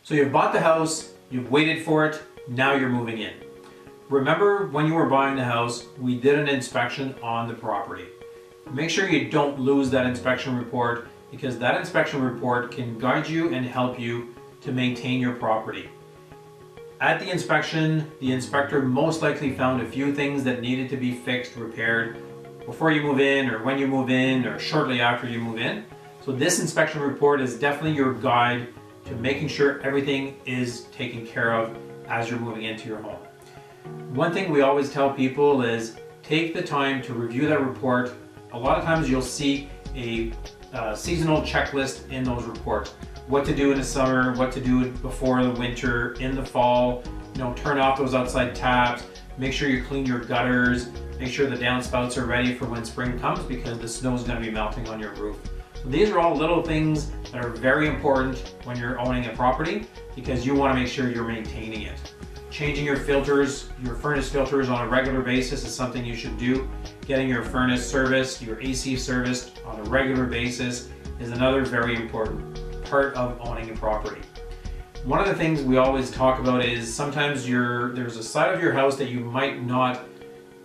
So you've bought the house, you've waited for it, now you're moving in. Remember when you were buying the house, we did an inspection on the property. Make sure you don't lose that inspection report, because that inspection report can guide you and help you to maintain your property. At the inspection, the inspector most likely found a few things that needed to be fixed, repaired before you move in, or when you move in, or shortly after you move in. So this inspection report is definitely your guide to making sure everything is taken care of as you're moving into your home. One thing we always tell people is take the time to review that report. A lot of times you'll see a seasonal checklist in those reports. What to do in the summer, what to do before the winter, in the fall, turn off those outside taps, make sure you clean your gutters, make sure the downspouts are ready for when spring comes, because the snow is going to be melting on your roof. So these are all little things that are very important when you're owning a property, because you want to make sure you're maintaining it. Changing your filters, your furnace filters on a regular basis is something you should do. Getting your furnace serviced, your AC serviced on a regular basis is another very important part of owning a property. One of the things we always talk about is sometimes there's a side of your house that you might not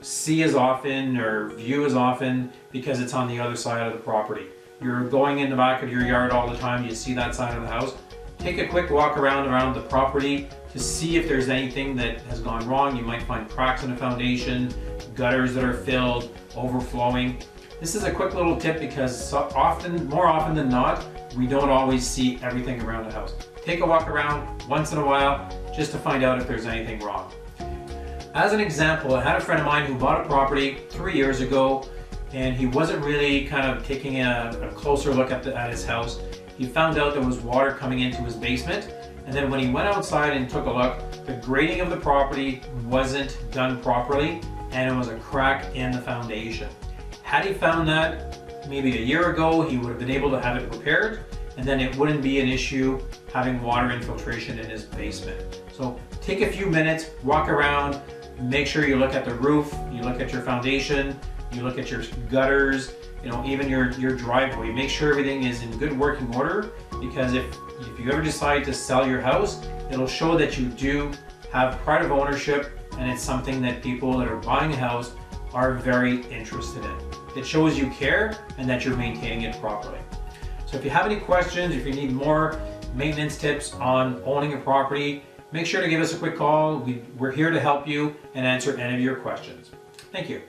see as often or view as often because it's on the other side of the property. You're going in the back of your yard all the time, you see that side of the house. Take a quick walk around the property to see if there's anything that has gone wrong. You might find cracks in the foundation, gutters that are filled, overflowing. This is a quick little tip because more often than not, we don't always see everything around the house. Take a walk around once in a while just to find out if there's anything wrong. As an example, I had a friend of mine who bought a property 3 years ago, and he wasn't really kind of taking a closer look at his house. He found out there was water coming into his basement, and then when he went outside and took a look, the grading of the property wasn't done properly, and it was a crack in the foundation. Had he found that maybe a year ago, he would have been able to have it repaired, and then it wouldn't be an issue having water infiltration in his basement. So take a few minutes, walk around, make sure you look at the roof, you look at your foundation, you look at your gutters, even your driveway. Make sure everything is in good working order, because if you ever decide to sell your house, it'll show that you do have pride of ownership, and it's something that people that are buying a house are very interested in. It shows you care and that you're maintaining it properly. So if you have any questions, if you need more maintenance tips on owning a property, make sure to give us a quick call. We're here to help you and answer any of your questions. Thank you.